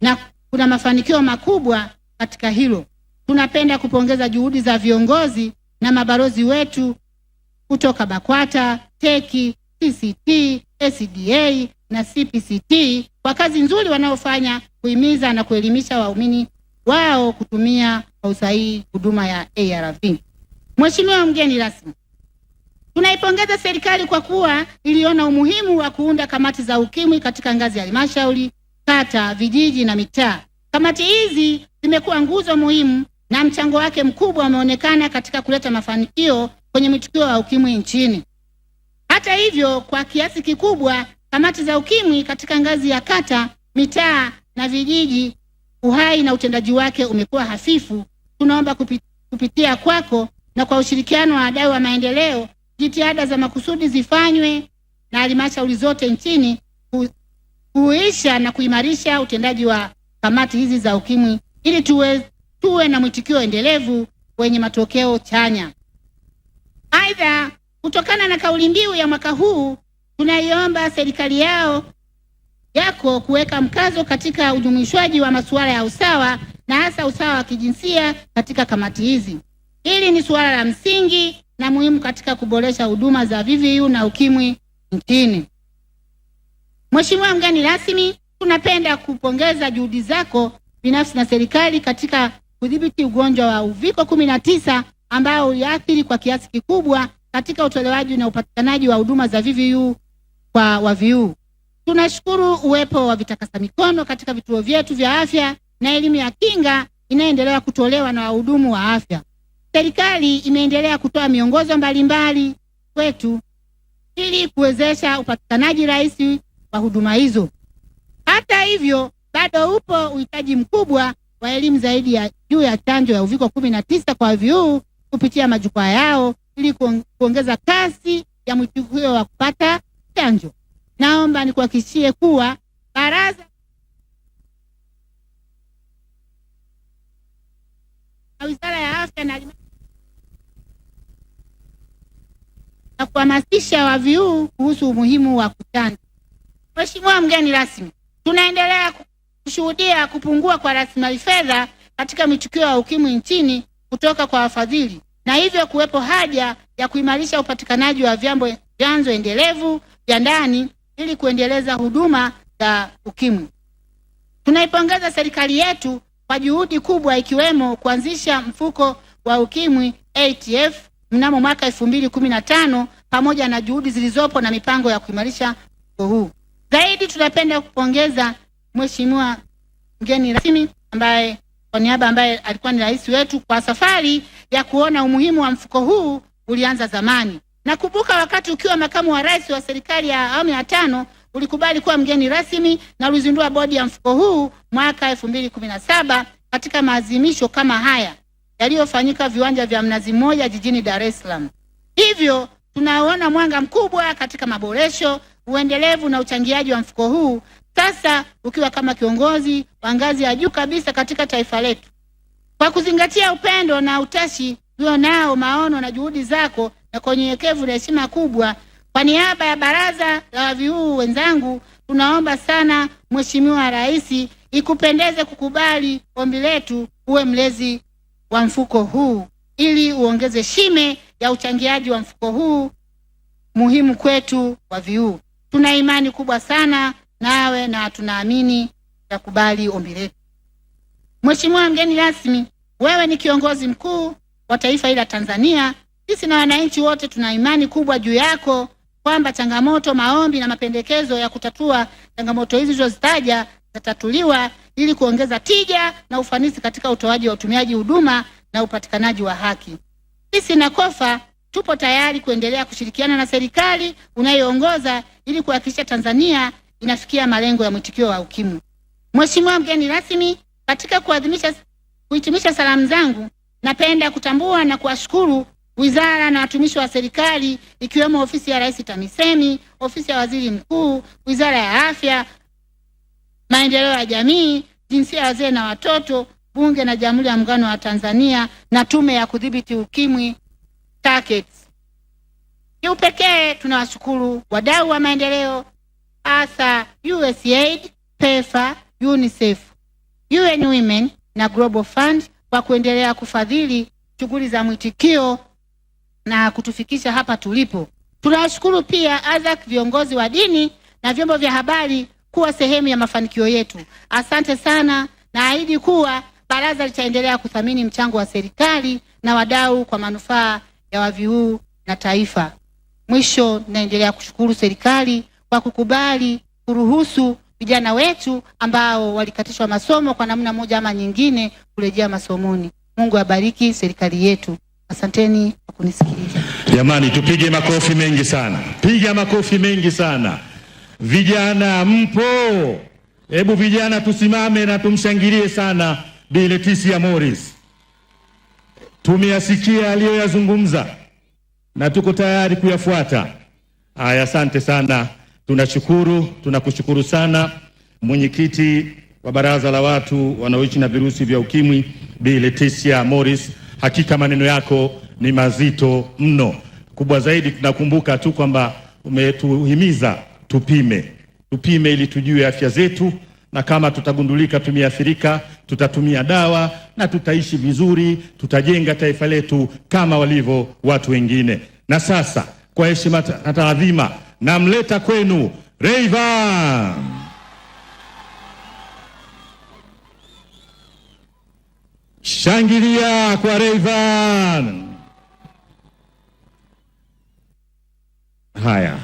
na kuna mafanikio makubwa katika hilo. Tunapenda kupongeza juhudi za viongozi na mabalozi wetu kutoka BAKWATA, TEKI, CCT, SDA na CPCT kwa kazi nzuri wanaofanya kuhimiza na kuelimisha waumini wao kutumia kwa usahihi huduma ya ARV. Mheshimiwa mgeni rasmi, tunaipongeza serikali kwa kuwa iliona umuhimu wa kuunda kamati za ukimwi katika ngazi ya halmashauri, kata, vijiji na mitaa. Kamati hizi zimekuwa nguzo muhimu na mchango wake mkubwa umeonekana katika kuleta mafanikio kwenye mwitikio wa ukimwi nchini. Hata hivyo, kwa kiasi kikubwa kamati za ukimwi katika ngazi ya kata, mitaa na vijiji, uhai na utendaji wake umekuwa hafifu. Tunaomba kupitia kwako na kwa ushirikiano wa wadau wa maendeleo, jitihada za makusudi zifanywe na halmashauri zote nchini kuisha na kuimarisha utendaji wa kamati hizi za ukimwi ili tuwe na mwitikio endelevu wenye matokeo chanya. Aidha, kutokana na kauli mbiu ya mwaka huu, tunaiomba serikali yako kuweka mkazo katika ujumuishwaji wa masuala ya usawa na hasa usawa wa kijinsia katika kamati hizi. Hili ni suala la msingi na muhimu katika kuboresha huduma za VVU na ukimwi nchini. Mheshimiwa mgeni rasmi, tunapenda kupongeza juhudi zako binafsi na serikali katika kudhibiti ugonjwa wa uviko 19 ambao uliathiri kwa kiasi kikubwa katika utolewaji na upatikanaji wa huduma za VVU kwa waviu. Tunashukuru uwepo wa vitakasa mikono katika vituo vyetu vya afya na elimu ya kinga inaendelea kutolewa na wahudumu wa afya. Serikali imeendelea kutoa miongozo mbalimbali kwetu ili kuwezesha upatikanaji rahisi wa huduma hizo. Hata hivyo, bado upo uhitaji mkubwa wa elimu zaidi ya juu ya chanjo ya uviko 19 kwa waviu kupitia majukwaa yao ili kuongeza kasi ya mwitikio wa kupata chanjo. Naomba nikuhakikishie kuwa baraza na Wizara ya Afya na kuhamasisha waviu kuhusu umuhimu wa kuchanja. Mheshimiwa mgeni rasmi, tunaendelea kushuhudia kupungua kwa rasilimali fedha katika mwitikio wa ukimwi nchini kutoka kwa wafadhili, na hivyo kuwepo haja ya kuimarisha upatikanaji wa vyanzo endelevu vya ndani ili kuendeleza huduma za ukimwi. Tunaipongeza serikali yetu kwa juhudi kubwa ikiwemo kuanzisha mfuko wa ukimwi ATF mnamo mwaka 2015 pamoja na juhudi zilizopo na mipango ya kuimarisha mfuko huu. Zaidi tunapenda kupongeza Mheshimiwa mgeni rasmi ambaye kwa niaba ambaye alikuwa ni rais wetu kwa safari ya kuona umuhimu wa mfuko huu ulianza zamani. Nakumbuka wakati ukiwa makamu wa rais wa serikali ya awamu ya 5 ulikubali kuwa mgeni rasmi na ulizindua bodi ya mfuko huu mwaka 2017 katika maadhimisho kama haya yaliyofanyika viwanja vya Mnazi Mmoja jijini Dar es Salaam. Hivyo tunaona mwanga mkubwa katika maboresho, uendelevu na uchangiaji wa mfuko huu sasa ukiwa kama kiongozi wa ngazi ya juu kabisa katika taifa letu. Kwa kuzingatia upendo na utashi ulionao, maono na juhudi zako na kwa unyenyekevu na heshima kubwa, kwa niaba ya baraza la waviu wenzangu, tunaomba sana Mheshimiwa Rais ikupendeze kukubali ombi letu uwe mlezi wa mfuko huu ili uongeze shime ya uchangiaji wa mfuko huu muhimu kwetu waviu. Tuna imani kubwa sana nawe na tunaamini utakubali ombi letu. Mheshimiwa mgeni rasmi, wewe ni kiongozi mkuu wa taifa hili la Tanzania. Sisi na wananchi wote tuna imani kubwa juu yako kwamba changamoto, maombi na mapendekezo ya kutatua changamoto hizi zilizozitaja zitatuliwa ili kuongeza tija na ufanisi katika utoaji wa utumiaji huduma na upatikanaji wa haki. Sisi na KOFA tupo tayari kuendelea kushirikiana na serikali unayoongoza ili kuhakikisha Tanzania inafikia malengo ya mwitikio wa ukimwi. Mheshimiwa mgeni rasmi, katika kuhitimisha salamu zangu, napenda kutambua na kuwashukuru wizara na watumishi wa serikali ikiwemo ofisi ya Rais TAMISEMI, ofisi ya Waziri Mkuu, Wizara ya Afya, Maendeleo ya Jamii, Jinsia, Wazee na Watoto, Bunge la Jamhuri ya Muungano wa Tanzania na Tume ya Kudhibiti Ukimwi TACAIDS. Kiupekee tunawashukuru wadau wa maendeleo hasa USAID, PEPFAR, UNICEF UN Women na Global Fund kwa kuendelea kufadhili shughuli za mwitikio na kutufikisha hapa tulipo. Tunawashukuru pia AZAK, viongozi wa dini na vyombo vya habari kuwa sehemu ya mafanikio yetu. Asante sana, na ahidi kuwa baraza litaendelea kuthamini mchango wa serikali na wadau kwa manufaa ya waviu na taifa. Mwisho, naendelea kushukuru serikali kwa kukubali kuruhusu vijana wetu ambao walikatishwa masomo kwa namna moja ama nyingine kurejea masomoni. Mungu abariki serikali yetu. Asanteni kwa kunisikiliza. Jamani, tupige makofi mengi sana. Piga makofi mengi sana. Vijana mpo? Hebu vijana tusimame na tumshangilie sana Bi Leticia Morris. Tumeyasikia aliyoyazungumza na tuko tayari kuyafuata. Haya, asante sana. Tunakushukuru sana mwenyekiti wa baraza la watu wanaoishi na virusi vya ukimwi, Bi Leticia Morris. Hakika maneno yako ni mazito mno. Kubwa zaidi, tunakumbuka tu kwamba umetuhimiza tupime ili tujue afya zetu, na kama tutagundulika tumeathirika, tutatumia dawa na tutaishi vizuri, tutajenga taifa letu kama walivyo watu wengine. Na sasa kwa heshima na taadhima namleta kwenu Rayvanny. Shangilia kwa Rayvanny. Haya.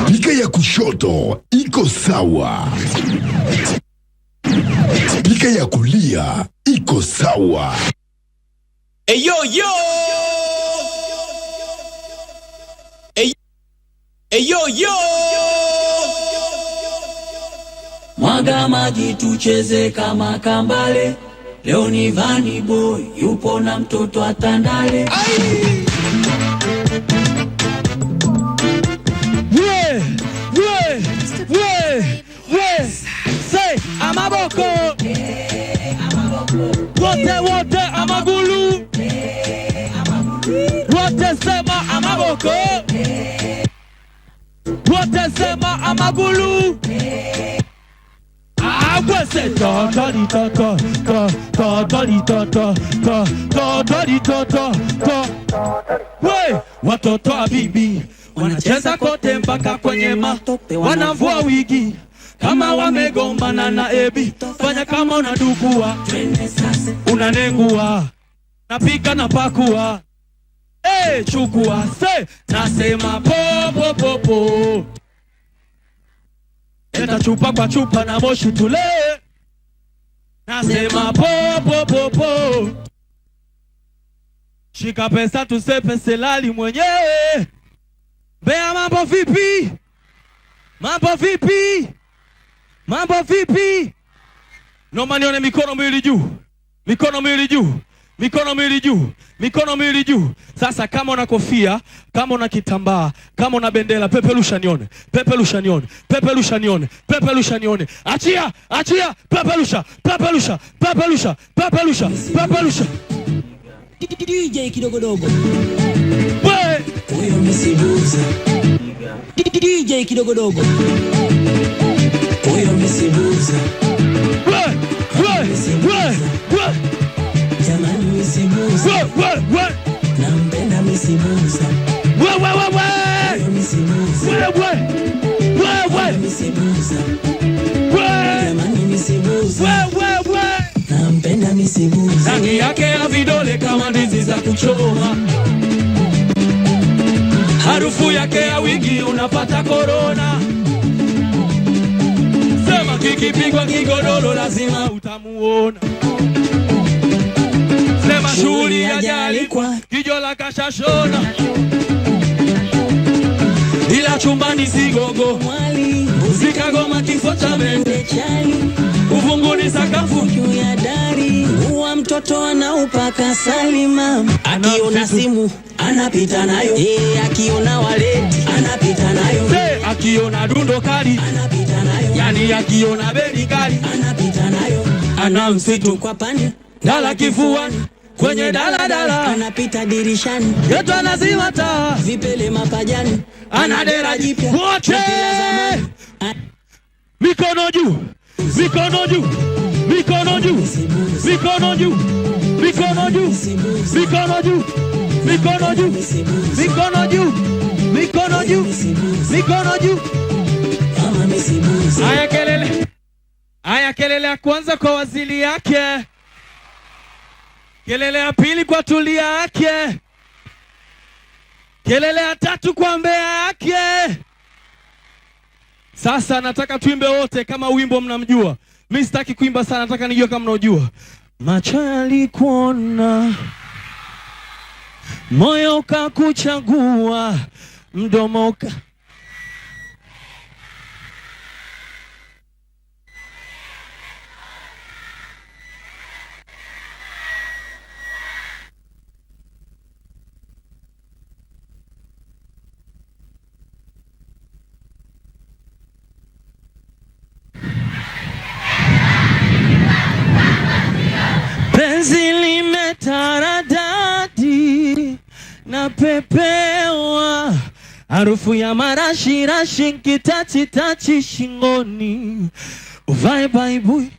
Spika ya kushoto iko sawa. Spika ya kulia iko sawa. Eyo yo. Eyo yo. Mwaga maji tucheze kama kambale. Leo ni Vanny boy yupo na mtoto atandale. Say amaboko. Wote amagulu. Wote sema amaboko. Wote sema amagulu. Agwese watoto wa bibi wanacheza kote mpaka kwenye matope, wanavua wigi kama wamegombana na ebi. Fanya kama unadukua, unanengua, napika na pakua. Chukua, nasema po. Eta chupa kwa chupa na moshi tule. Nasema po. Shika pesa tusepe selali mwenyewe. Bea mambo vipi? Mambo vipi? Noma nione mikono miwili juu. Sasa kama una kofia, kama una kitambaa, kama una bendera, pepelusha nione. Achia, pepelusha. DJ kidogodogo. We! Huyo misibuza. DJ kidogodogo. Huyo misibuza. We! Jamani misibuza. We! Nampenda misibuza. We! Huyo misibuza. We! Misibuza. We! Jamani misibuza. We! Nampenda misibuza. Rangi yake ya vidole kama ndizi za kuchoma. Harufu yake ya wigi unapata corona. Sema kikipigwa kigodoro lazima utamuona. Sema shughuli ya jalikwa kijola kashashona. Ila chumbani sigogo muzika goma kifo cha mende uvunguni sakafu ya dari. Uwa mtoto anaupaka salima. Akiona simu anapita nayo. Akiona waleti akiona dundo kali anapita nayo, yani akiona bedi kali anapita nayo, ana msitu kwa pani dala kifuani kwenye dala anapita dirishani, yetu anazima taa vipele mapajani, ana dera jipya wote. Mikono juu, mikono juu, mikono juu, mikono juu, mikono juu, mikono juu, mikono juu, mikono juu, mikono juu, mikono juu. Haya kelele, haya kelele ya kwanza kwa wazili yake, kelele ya pili kwa tulia yake, kelele ya tatu kwa mbea yake. Sasa nataka tuimbe wote kama wimbo mnamjua. Mimi sitaki kuimba sana, nataka nijue kama mnaojua. Macho yalikuona, moyo ukakuchagua, mdomo uka penzi limetaradadi na pepewa, harufu ya marashi rashi nkitachi tachi shingoni, uvae baibui.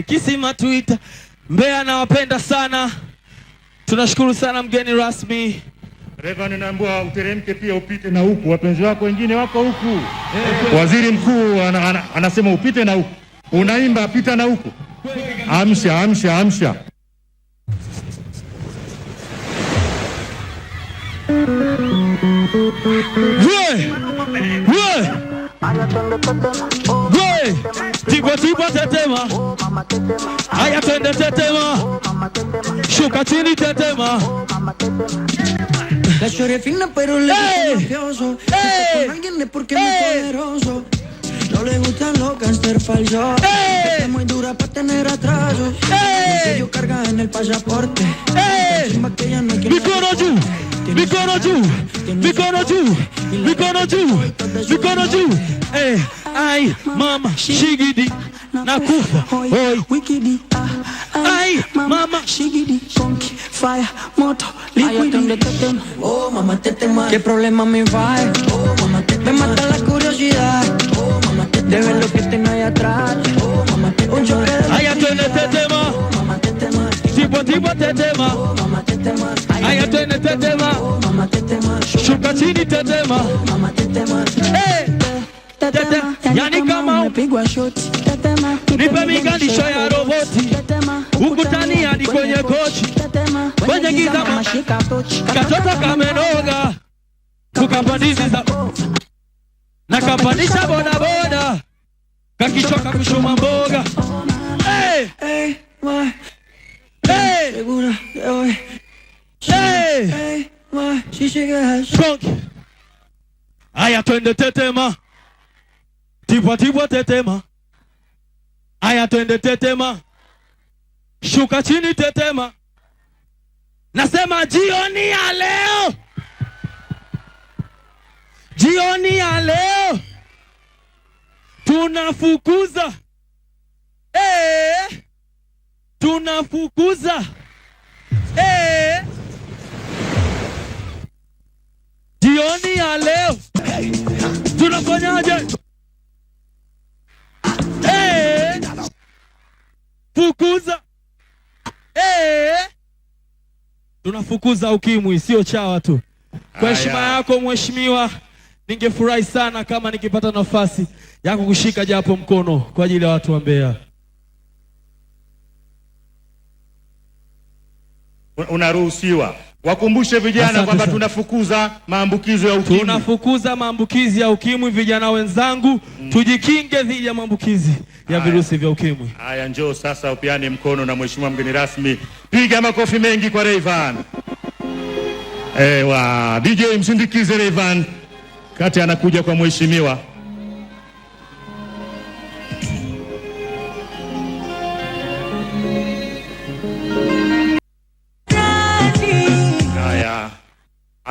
Kisima Twitter. Mbeya nawapenda sana. Tunashukuru sana mgeni rasmi. Reverend, naambiwa uteremke pia upite na huku, wapenzi wako wengine wako huku. Waziri mkuu anasema upite na huku. Unaimba pita na huku. Amsha, amsha, amsha. Tiba tetema. Haya twende tetema. Shuka chini tetema. La historia es fina pero le gusta mafioso. Con alguien es porque es muy poderoso. No le gustan los gangster falsos. Es muy dura para tener atrasos. Que yo carga en el pasaporte. Que ella no hay quien mikono juu, mikono juu, mikono juu, mikono juu, mikono juu. Ai mama shigidi nakufa oi wikidi. Ay, mama shigidi, funky, fire, moto, liquidi. Oh, mamá, tetema. ¿Qué problema me va? Oh, mamá, tetema. Me mata la curiosidad. Oh, mamá, tetema. De ver lo que tengo ahí atrás. Oh, mamá, tetema. Un choque de... Ay, atiende tetema. Oh, mamá, tetema. Tipo tetema. Oh, mamá, tetema. Ay, atiende tetema. Oh, mamá, tetema. Shuka chini tetema. Oh, mamá, tetema. Tetema. Yani kama umepigwa shoti. Tetema. Nipe miganisho ya roboti. Tetema. Ukutani hadi kwenye kochi. Tetema. Kwenye giza katoto kamenoga. Kukapandizi za na kapanisha boda boda. Kakichoka kushuma mboga. Hey! Hey, my. Hey! Segura de hoy. Hey! Hey, my. Si llegas. Funky. Aya twende tetema. Tipwa tetema. Aya twende tetema. Shuka chini tetema. Nasema jioni ya leo. Jioni ya leo. Tunafukuza. Tunafukuza. Jioni ya leo. Tunafanyaje? Fukuza. Tunafukuza ukimwi, sio chawa tu. Kwa heshima yako mheshimiwa, ningefurahi sana kama nikipata nafasi ya kukushika japo mkono kwa ajili ya watu wa Mbeya. Unaruhusiwa. Wakumbushe vijana kwamba tunafukuza maambukizo ya ukimwi. Tunafukuza maambukizi ya ukimwi, vijana wenzangu. Tujikinge dhidi ya maambukizi ya virusi vya ukimwi. Haya, njoo sasa upiane mkono na mheshimiwa mgeni rasmi. Piga makofi mengi kwa Rayvan. Ewa, DJ msindikize Rayvan kati anakuja kwa mheshimiwa.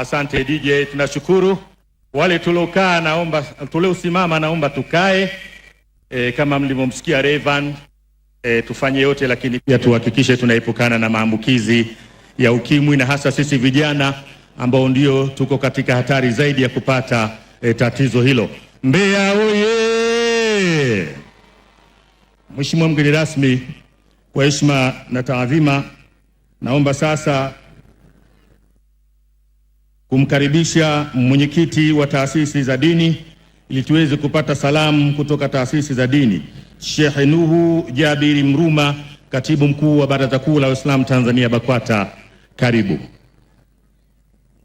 Asante DJ, tunashukuru. Wale tuliokaa naomba, tuliosimama naomba tukae. Kama mlivyomsikia Revan, tufanye yote, lakini pia tuhakikishe tunaepukana na maambukizi ya ukimwi, na hasa sisi vijana ambao ndio tuko katika hatari zaidi ya kupata tatizo hilo. Mbeya oye! Mheshimiwa mgeni rasmi, kwa heshima na taadhima, naomba sasa kumkaribisha mwenyekiti wa taasisi za dini ili tuweze kupata salamu kutoka taasisi za dini. Sheikh Nuhu Jabiri Mruma, katibu mkuu wa Baraza Kuu la Waislamu Tanzania BAKWATA, karibu.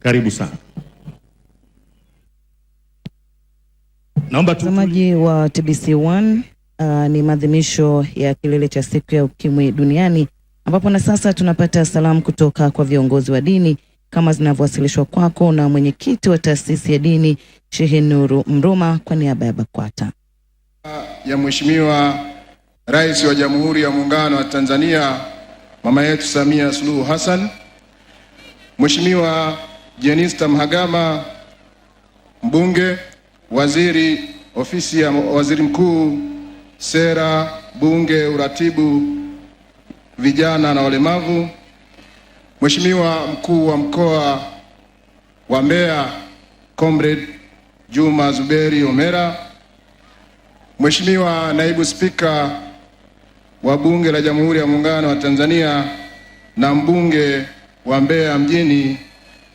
Karibu sana. Naomba mtazamaji wa TBC1, ni maadhimisho ya kilele cha siku ya ukimwi duniani, ambapo na sasa tunapata salamu kutoka kwa viongozi wa dini kama zinavyowasilishwa kwako na mwenyekiti wa taasisi ya dini Sheikh Nuhu Mruma kwa niaba ya BAKWATA. Ya Mheshimiwa Rais wa Jamhuri ya Muungano wa Tanzania mama yetu Samia Suluhu Hassan, Mheshimiwa Jenista Mhagama mbunge, waziri ofisi ya waziri mkuu, sera, bunge, uratibu, vijana na walemavu, Mheshimiwa mkuu wa mkoa wa Mbeya Comrade Juma Zuberi Omera, Mheshimiwa naibu spika wa bunge la Jamhuri ya Muungano wa Tanzania na mbunge wa Mbeya mjini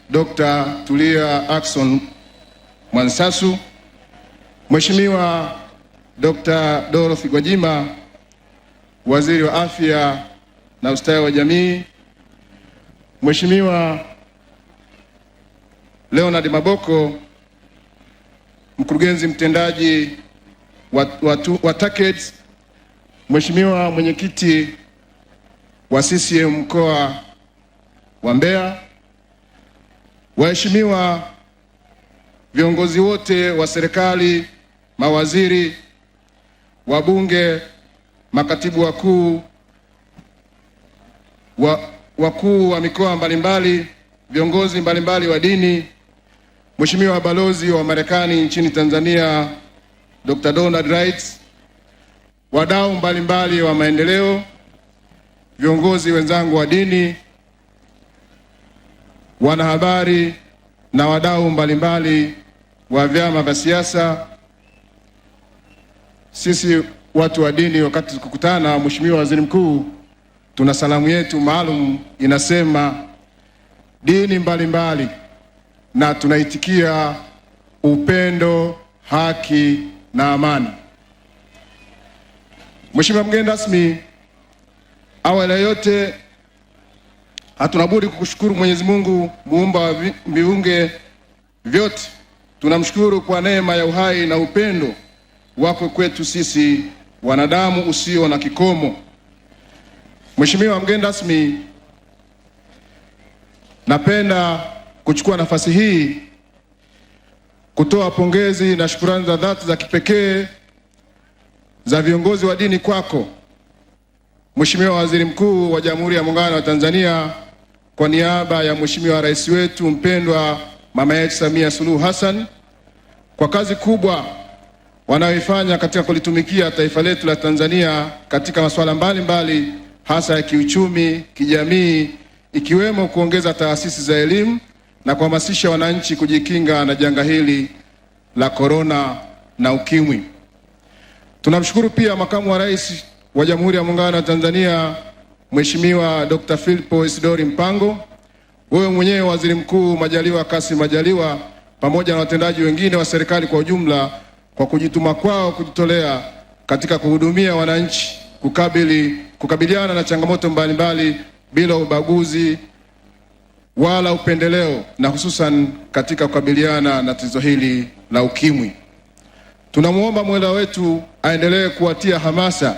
Dr. Tulia Ackson Mwansasu, Mheshimiwa Dr. Dorothy Gwajima, waziri wa afya na ustawi wa jamii, Mheshimiwa Leonard Maboko, mkurugenzi mtendaji wa TACAIDS, Mheshimiwa mwenyekiti wa CCM mkoa wa Mbeya, waheshimiwa viongozi wote wa serikali, mawaziri, wabunge, makatibu wakuu, wakuu wa mikoa mbalimbali, viongozi mbalimbali wa dini, Mheshimiwa balozi wa Marekani nchini Tanzania Dr. Donald Wright, wadau mbalimbali wa maendeleo, viongozi wenzangu wa dini, wanahabari na wadau mbalimbali wa vyama vya siasa. Sisi watu wa dini wakati tukikutana, Mheshimiwa Waziri Mkuu, tuna salamu yetu maalum inasema dini mbalimbali, na tunaitikia upendo, haki na amani. Mheshimiwa mgeni rasmi, awali ya yote hatuna budi kukushukuru Mwenyezi Mungu muumba wa viumbe vyote. Tunamshukuru kwa neema ya uhai na upendo wako kwetu sisi wanadamu usio na kikomo. Mheshimiwa mgeni rasmi, napenda kuchukua nafasi hii kutoa pongezi na shukrani za dhati za kipekee za viongozi wa dini kwako Mheshimiwa Waziri Mkuu wa Jamhuri ya Muungano wa Tanzania, kwa niaba ya Mheshimiwa Rais wetu mpendwa mama yetu Samia Suluhu Hassan, kwa kazi kubwa wanayoifanya katika kulitumikia taifa letu la Tanzania katika masuala mbalimbali, hasa ya kiuchumi, kijamii, ikiwemo kuongeza taasisi za elimu na kuhamasisha wananchi kujikinga na janga hili la korona na ukimwi. Tunamshukuru pia makamu wa rais wa Jamhuri ya Muungano wa Tanzania Mheshimiwa Dr. Philip Isidori Mpango, wewe mwenyewe Waziri Mkuu Majaliwa Kassim Majaliwa, pamoja na watendaji wengine wa serikali kwa ujumla, kwa kujituma kwao, kujitolea katika kuhudumia wananchi, kukabiliana na changamoto mbalimbali bila ubaguzi wala upendeleo, na hususan katika kukabiliana na tatizo hili la ukimwi. Tunamuomba Mola wetu aendelee kuwatia hamasa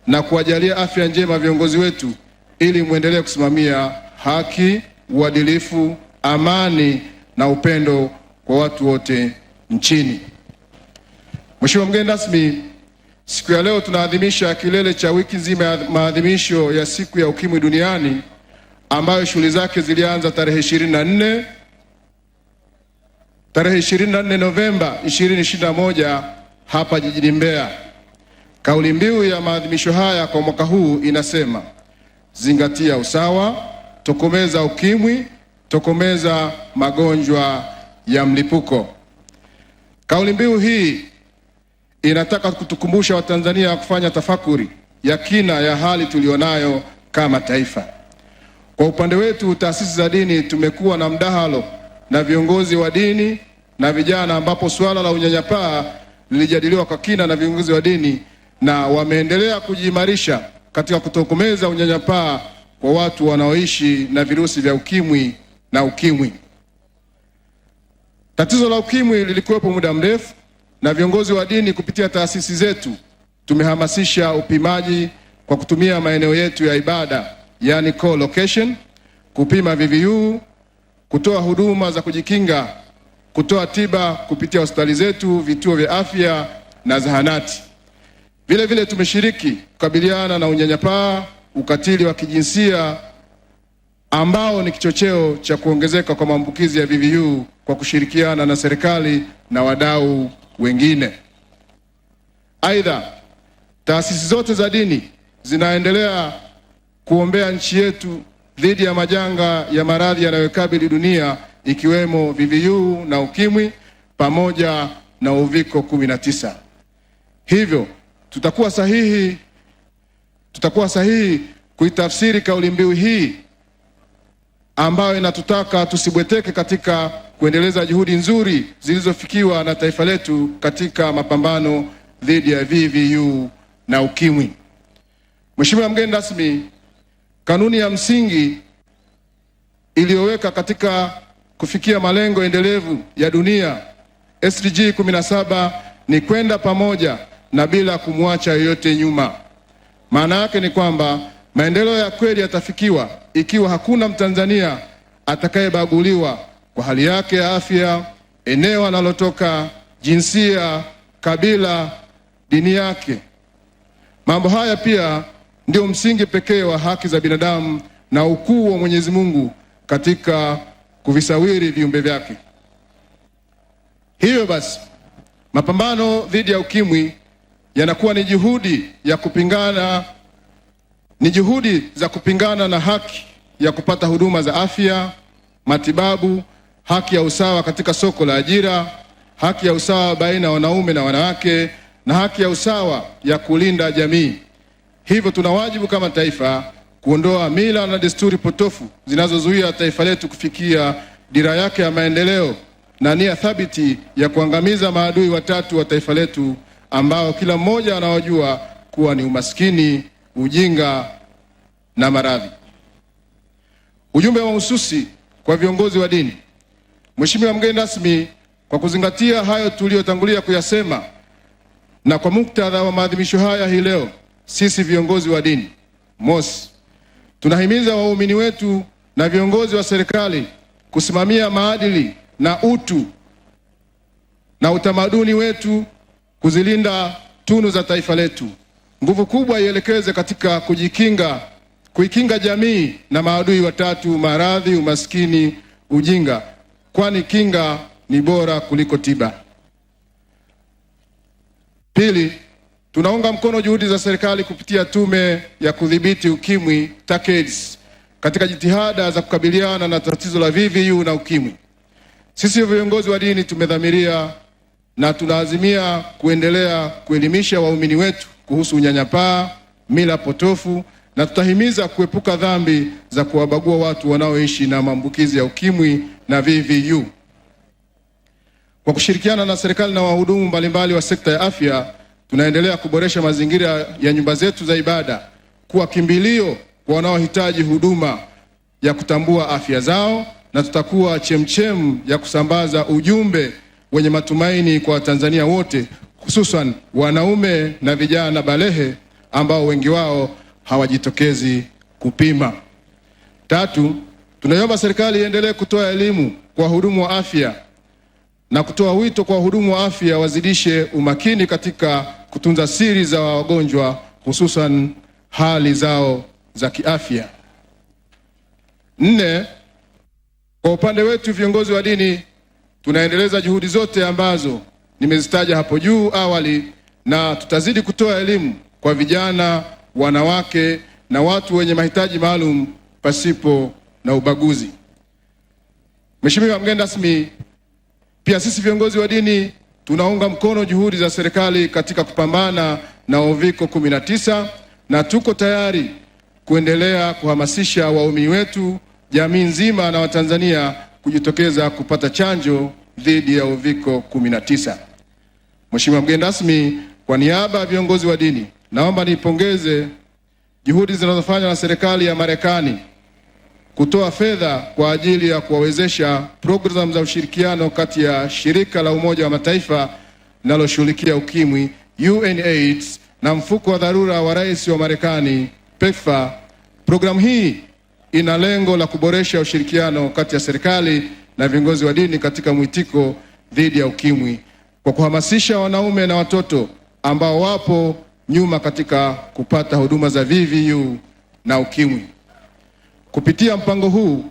na kuwajalia afya njema viongozi wetu, ili muendelee kusimamia haki, uadilifu, amani na upendo kwa watu wote nchini. Mheshimiwa mgeni rasmi, siku ya leo tunaadhimisha kilele cha wiki nzima ya maadhimisho ya siku ya ukimwi duniani, ambayo shughuli zake zilianza tarehe 24 tarehe 24 Novemba 2021 hapa jijini Mbeya. Kauli mbiu ya maadhimisho haya kwa mwaka huu inasema: zingatia usawa, tokomeza ukimwi, tokomeza magonjwa ya mlipuko. Kauli mbiu hii inataka kutukumbusha Watanzania kufanya tafakuri ya kina ya hali tulionayo kama taifa. Kwa upande wetu, taasisi za dini tumekuwa na mdahalo na viongozi wa dini na vijana, ambapo suala la unyanyapaa lilijadiliwa kwa kina na viongozi wa dini, na wameendelea kujiimarisha katika kutokomeza unyanyapaa kwa watu wanaoishi na virusi vya ukimwi na ukimwi. Tatizo la ukimwi lilikuwepo muda mrefu, na viongozi wa dini kupitia taasisi zetu tumehamasisha upimaji kwa kutumia maeneo yetu ya ibada, yani co-location, kupima VVU, kutoa huduma za kujikinga, kutoa tiba kupitia hospitali zetu, vituo vya afya na zahanati. Vile vile tumeshiriki kukabiliana na unyanyapaa, ukatili wa kijinsia ambao ni kichocheo cha kuongezeka kwa maambukizi ya VVU kwa kushirikiana na serikali na wadau wengine. Aidha, taasisi zote za dini zinaendelea kuombea nchi yetu dhidi ya majanga ya maradhi yanayokabili dunia, ikiwemo VVU na ukimwi pamoja na uviko 19. Hivyo tutakuwa sahihi kuitafsiri kauli mbiu hii ambayo inatutaka tusibweteke katika kuendeleza juhudi nzuri zilizofikiwa na taifa letu katika mapambano dhidi ya VVU na ukimwi. Mheshimiwa mgeni rasmi, kanuni ya msingi iliyoweka katika kufikia malengo endelevu ya dunia SDG 17 ni kwenda pamoja na bila kumwacha yoyote nyuma. Maana yake ni kwamba maendeleo ya kweli yatafikiwa ikiwa hakuna Mtanzania atakayebaguliwa kwa hali yake ya afya, eneo analotoka, jinsia, kabila, dini yake. Mambo haya pia ndio msingi pekee wa haki za binadamu na ukuu wa Mwenyezi Mungu katika kuvisawiri viumbe vyake. Hivyo basi, mapambano dhidi ya ukimwi yanakuwa ni juhudi za kupingana na haki ya kupata huduma za afya, matibabu, haki ya usawa katika soko la ajira, haki ya usawa baina ya wanaume na wanawake, na haki ya usawa ya kulinda jamii. Hivyo tuna wajibu kama taifa kuondoa mila na desturi potofu zinazozuia taifa letu kufikia dira yake ya maendeleo na nia thabiti ya kuangamiza maadui watatu wa taifa letu ambao kila mmoja anawajua kuwa ni umaskini, ujinga na maradhi. Ujumbe wa mahususi kwa viongozi wa dini. Mheshimiwa mgeni rasmi, kwa kuzingatia hayo tuliyotangulia kuyasema na kwa muktadha wa maadhimisho haya hii leo, sisi viongozi wa dini, mosi, tunahimiza waumini wetu na viongozi wa serikali kusimamia maadili na utu na utamaduni wetu, kuzilinda tunu za taifa letu. Nguvu kubwa ielekeze katika kuikinga jamii na maadui watatu: maradhi, umaskini, ujinga, kwani kinga ni bora kuliko tiba. Pili, tunaunga mkono juhudi za serikali kupitia Tume ya Kudhibiti Ukimwi TACAIDS katika jitihada za kukabiliana na tatizo la VVU na ukimwi. Sisi viongozi wa dini tumedhamiria na tunaazimia kuendelea kuelimisha waumini wetu kuhusu unyanyapaa, mila potofu, na tutahimiza kuepuka dhambi za kuwabagua watu wanaoishi na maambukizi ya ukimwi na VVU. Kwa kushirikiana na serikali na wahudumu mbalimbali wa sekta ya afya, tunaendelea kuboresha mazingira ya nyumba zetu za ibada kuwa kimbilio kwa wanaohitaji huduma ya kutambua afya zao, na tutakuwa chemchem ya kusambaza ujumbe wenye matumaini kwa Watanzania wote, hususan wanaume na vijana balehe ambao wengi wao hawajitokezi kupima. Tatu, tunaiomba serikali iendelee kutoa elimu kwa wahudumu wa afya na kutoa wito kwa wahudumu wa afya wazidishe umakini katika kutunza siri za wagonjwa, hususan hali zao za kiafya. Nne, kwa upande wetu viongozi wa dini tunaendeleza juhudi zote ambazo nimezitaja hapo juu awali, na tutazidi kutoa elimu kwa vijana, wanawake na watu wenye mahitaji maalum pasipo na ubaguzi. Mheshimiwa mgeni rasmi, pia sisi viongozi wa dini tunaunga mkono juhudi za serikali katika kupambana na uviko 19 na tuko tayari kuendelea kuhamasisha waumini wetu, jamii nzima na Watanzania kujitokeza kupata chanjo dhidi ya uviko 19. Mheshimiwa mgeni rasmi, kwa niaba ya viongozi wa dini naomba nipongeze juhudi zinazofanywa na serikali ya Marekani kutoa fedha kwa ajili ya kuwawezesha programu za ushirikiano kati ya shirika la Umoja wa Mataifa linaloshughulikia ukimwi UNAIDS na mfuko wa dharura wa rais wa Marekani PEPFAR. Programu hii ina lengo la kuboresha ushirikiano kati ya serikali na viongozi wa dini katika mwitiko dhidi ya ukimwi kwa kuhamasisha wanaume na watoto ambao wapo nyuma katika kupata huduma za VVU na ukimwi. Kupitia mpango huu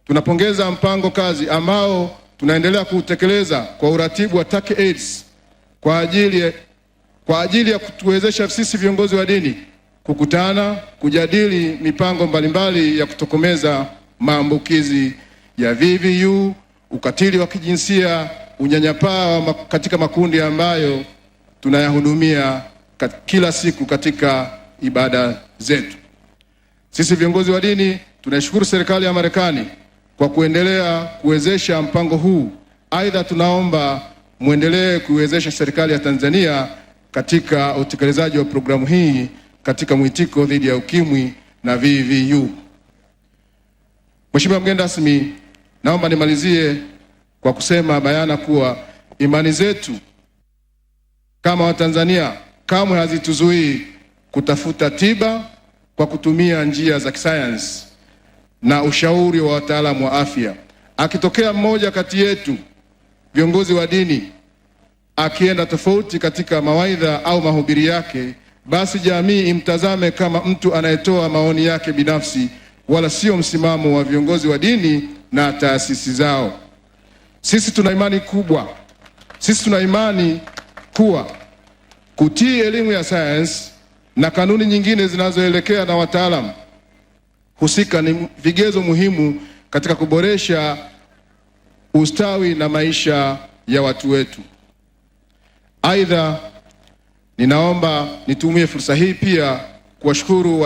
tunapongeza mpango kazi ambao tunaendelea kutekeleza kwa uratibu wa Turkey AIDS kwa ajili ya kutuwezesha sisi viongozi wa dini kukutana, kujadili mipango mbalimbali ya kutokomeza maambukizi ya VVU, ukatili wa kijinsia, unyanyapaa katika makundi ambayo tunayahudumia kila siku katika ibada zetu. Sisi viongozi wa dini tunashukuru serikali ya Marekani kwa kuendelea kuwezesha mpango huu. Aidha, tunaomba muendelee kuiwezesha serikali ya Tanzania katika utekelezaji wa programu hii katika mwitiko dhidi ya ukimwi na VVU. Mheshimiwa mgeni rasmi, naomba nimalizie kwa kusema bayana kuwa imani zetu kama Watanzania kamwe hazituzuii kutafuta tiba kwa kutumia njia za kisayansi na ushauri wa wataalamu wa afya. Akitokea mmoja kati yetu viongozi wa dini akienda tofauti katika mawaidha au mahubiri yake, basi jamii imtazame kama mtu anayetoa maoni yake binafsi, wala sio msimamo wa viongozi wa dini na taasisi zao. Sisi tuna imani kuwa kutii elimu ya sayansi na kanuni nyingine zinazoelekea na wataalamu husika ni vigezo muhimu katika kuboresha ustawi na maisha ya watu wetu. Aidha, ninaomba nitumie fursa hii pia kuwashukuru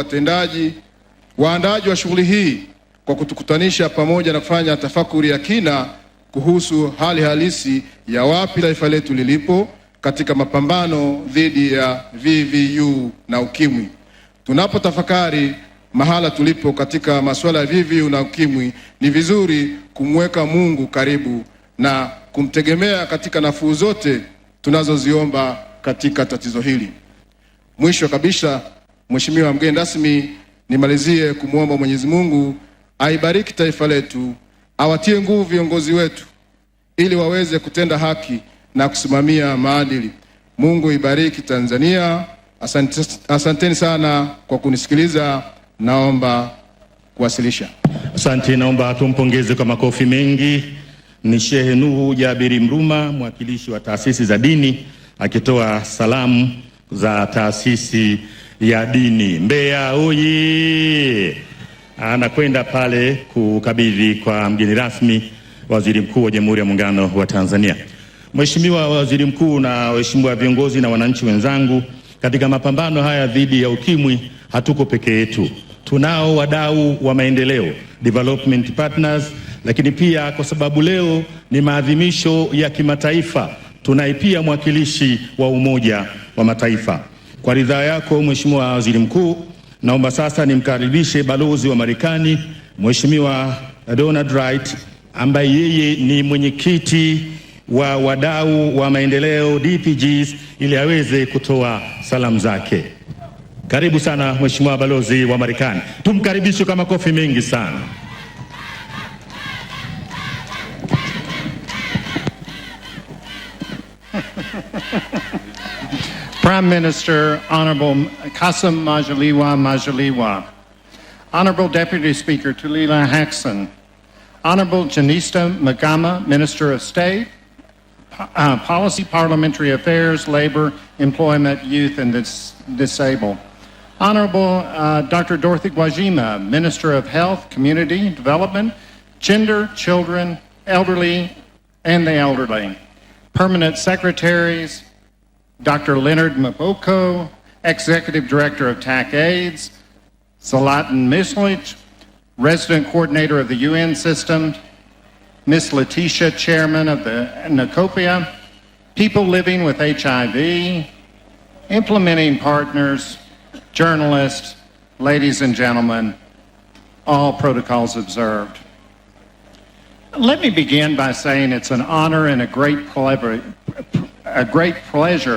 waandaaji wa shughuli hii kwa kutukutanisha pamoja na kufanya tafakuri ya kina kuhusu hali halisi ya wapi taifa letu lilipo katika mapambano dhidi ya VVU na ukimwi. Tunapotafakari mahala tulipo katika masuala ya VVU na ukimwi, ni vizuri kumweka Mungu karibu na kumtegemea katika nafuu zote tunazoziomba katika tatizo hili. Mwisho kabisa, Mheshimiwa mgeni rasmi, nimalizie kumwomba Mwenyezi Mungu aibariki taifa letu, awatie nguvu viongozi wetu ili waweze kutenda haki na kusimamia maadili. Mungu ibariki Tanzania. Asanteni sana kwa kunisikiliza. Naomba kuwasilisha. Asante, naomba tumpongeze kwa makofi mengi. Ni Shehe Nuhu Jabiri Mruma, mwakilishi wa taasisi za dini, akitoa salamu za taasisi ya dini Mbeya. Oye! Anakwenda pale kukabidhi kwa mgeni rasmi Waziri Mkuu wa Jamhuri ya Muungano wa Tanzania. Mheshimiwa Waziri Mkuu na waheshimiwa viongozi na wananchi wenzangu, katika mapambano haya dhidi ya ukimwi hatuko peke yetu. Tunao wadau wa maendeleo, development partners, lakini pia kwa sababu leo ni maadhimisho ya kimataifa, tunaye pia mwakilishi wa Umoja wa Mataifa. Kwa ridhaa yako Mheshimiwa Waziri Mkuu, naomba sasa nimkaribishe balozi wa Marekani Mheshimiwa Donald Wright, ambaye yeye ni mwenyekiti wa wadau wa maendeleo DPGs, ili aweze kutoa salamu zake. Karibu sana Mheshimiwa balozi wa Marekani. Tumkaribishe kwa makofi mengi sana. Prime Minister Honorable Kassim Majaliwa, Honorable Deputy Speaker Tulila Haxon, Honorable Janista Magama, Minister of State, Policy, Parliamentary Affairs, Labor, Employment, Youth, and Disabled. Honorable Dr. Dorothy Gwajima, Minister of Health, Community Development, Gender, Children, Elderly, and the Elderly. Permanent Secretaries, Dr. Leonard Maboko, Executive Director of TAC AIDS, Zlatan Mislic, Resident Coordinator of the UN System, Ms. Letitia, Chairman of the NACOPIA, people living with HIV, implementing partners, journalists, ladies and gentlemen, all protocols observed. Let me begin by saying it's an honor and a great pleasure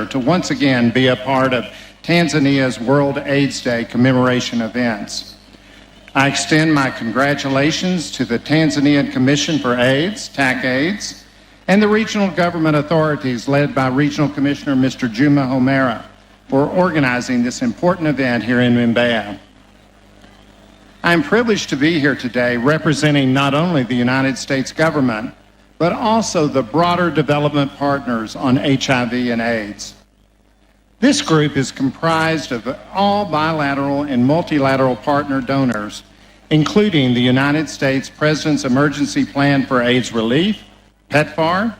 to once again be a part of Tanzania's World AIDS Day commemoration events. I extend my congratulations to the Tanzanian Commission for AIDS, TAC AIDS, and the regional government authorities led by Regional Commissioner Mr. Juma Homera for organizing this important event here in Mbeya. I'm privileged to be here today representing not only the United States government, but also the broader development partners on HIV and AIDS. This group is comprised of all bilateral and multilateral partner donors, including the United States President's Emergency Plan for AIDS Relief, PEPFAR,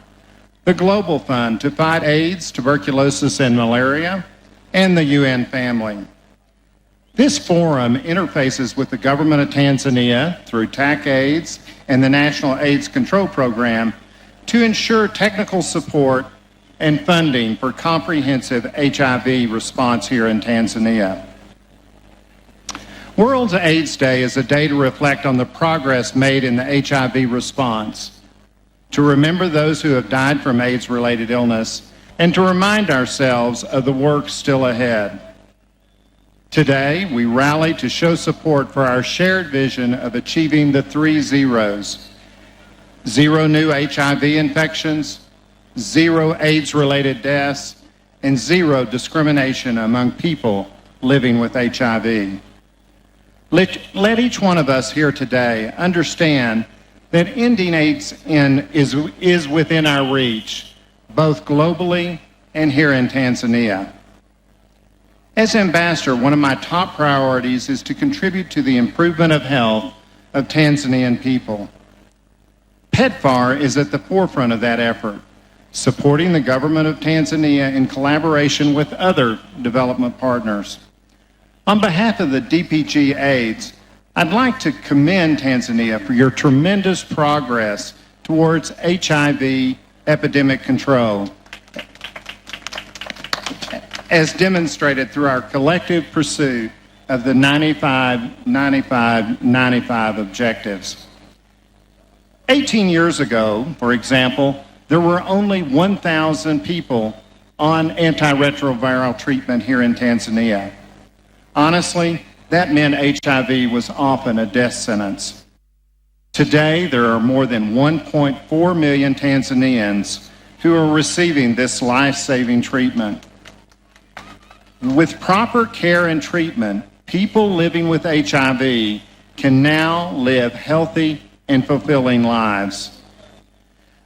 the Global Fund to Fight AIDS, Tuberculosis, and Malaria, and the UN family. This forum interfaces with the government of Tanzania through TAC AIDS and the National AIDS Control Program to ensure technical support and funding for comprehensive HIV response here in Tanzania. World AIDS Day is a day to reflect on the progress made in the HIV response, to remember those who have died from AIDS-related illness, and to remind ourselves of the work still ahead. Today, we rally to show support for our shared vision of achieving the 3 zeros: 0 new HIV infections, 0 AIDS-related deaths, and 0 discrimination among people living with HIV. Let each one of us here today understand that ending AIDS is within our reach, both globally and here in Tanzania. As ambassador, one of my top priorities is to contribute to the improvement of health of Tanzanian people. PEPFAR is at the forefront of that effort, supporting the government of Tanzania in collaboration with other development partners. On behalf of the DPG AIDS, I'd like to commend Tanzania for your tremendous progress towards HIV epidemic control, as demonstrated through our collective pursuit of the 95-95-95 objectives. 18 years ago, for example, there were only 1,000 people on antiretroviral treatment here in Tanzania. Honestly, that meant HIV was often a death sentence. Today, there are more than 1.4 million Tanzanians who are receiving this life-saving treatment. With proper care and treatment, people living with HIV can now live healthy and fulfilling lives.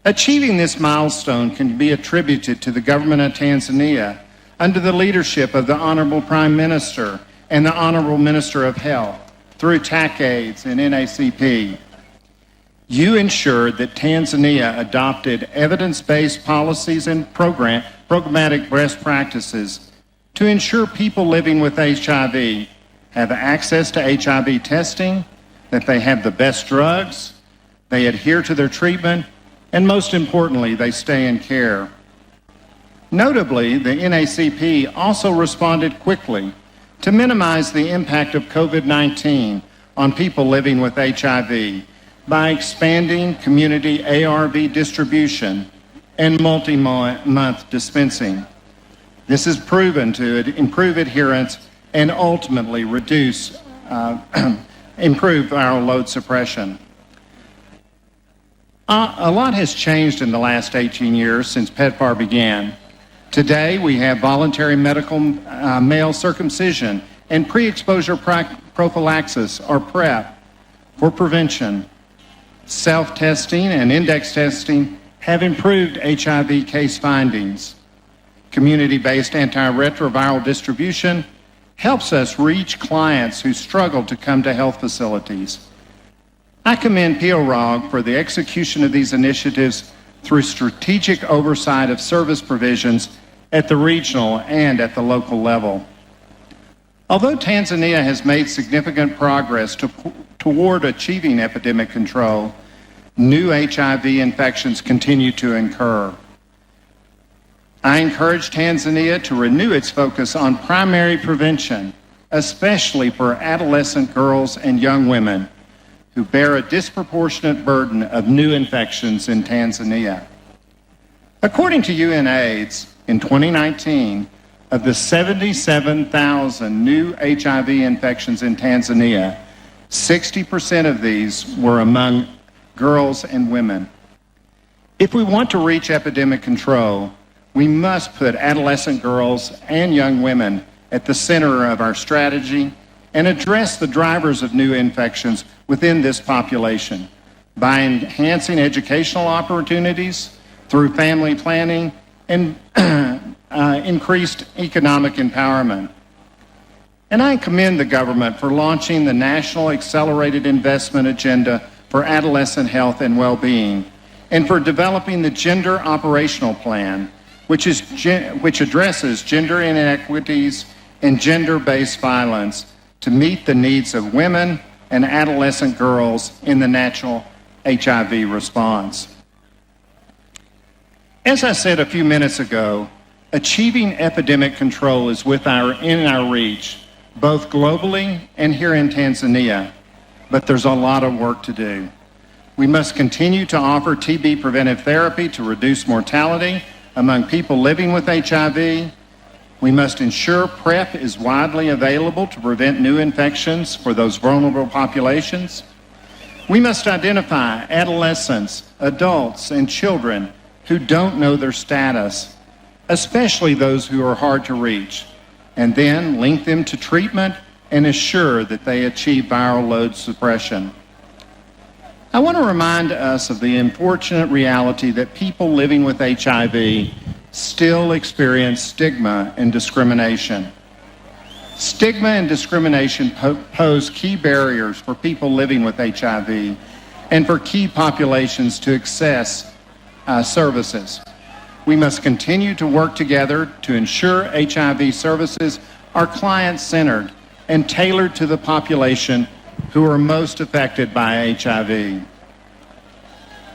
Achieving this milestone can be attributed to the government of Tanzania under the leadership of the Honorable Prime Minister and the Honorable Minister of Health through TAC AIDS and NACP. You ensured that Tanzania adopted evidence-based policies and programmatic best practices to ensure people living with HIV have access to HIV testing, that they have the best drugs, they adhere to their treatment, and most importantly, they stay in care. Notably, the NACP also responded quickly to minimize the impact of COVID-19 on people living with HIV by expanding community ARV distribution and multi-month dispensing. This is proven to improve adherence and ultimately improve viral load suppression. A lot has changed in the last 18 years since PEPFAR began. Today, we have voluntary medical male circumcision and pre-exposure prophylaxis, or PrEP, for prevention. self-testing, and index testing have improved HIV case findings. Community-based antiretroviral distribution helps us reach clients who struggle to come to health facilities. I commend POROG for the execution of these initiatives through strategic oversight of service provisions at the regional and at the local level. Although Tanzania has made significant progress toward achieving epidemic control, new HIV infections continue to occur. I encourage Tanzania to renew its focus on primary prevention, especially for adolescent girls and young women who bear a disproportionate burden of new infections in Tanzania. According to UNAIDS, in 2019, of the 77,000 new HIV infections in Tanzania, 60% of these were among girls and women. If we want to reach epidemic control, we must put adolescent girls and young women at the center of our strategy and address the drivers of new infections within this population by enhancing educational opportunities through family planning and increased economic empowerment. And I commend the government for launching the National Accelerated Investment Agenda for Adolescent Health and Well-Being and for developing the Gender Operational Plan, which addresses gender inequities and gender-based violence to meet the needs of women and adolescent girls in the national HIV response. As I said a few minutes ago, achieving epidemic control is in our reach, both globally and here in Tanzania, but there's a lot of work to do. We must continue to offer TB preventive therapy to reduce mortality among people living with HIV. We must ensure PrEP is widely available to prevent new infections for those vulnerable populations. We must identify adolescents, adults, and children who don't know their status, especially those who are hard to reach, and then link them to treatment and assure that they achieve viral load suppression. I want to remind us of the unfortunate reality that people living with HIV still experience stigma and discrimination. Stigma and discrimination pose key barriers for people living with HIV and for key populations to access services. We must continue to work together to ensure HIV services are client-centered and tailored to the population who are most affected by HIV.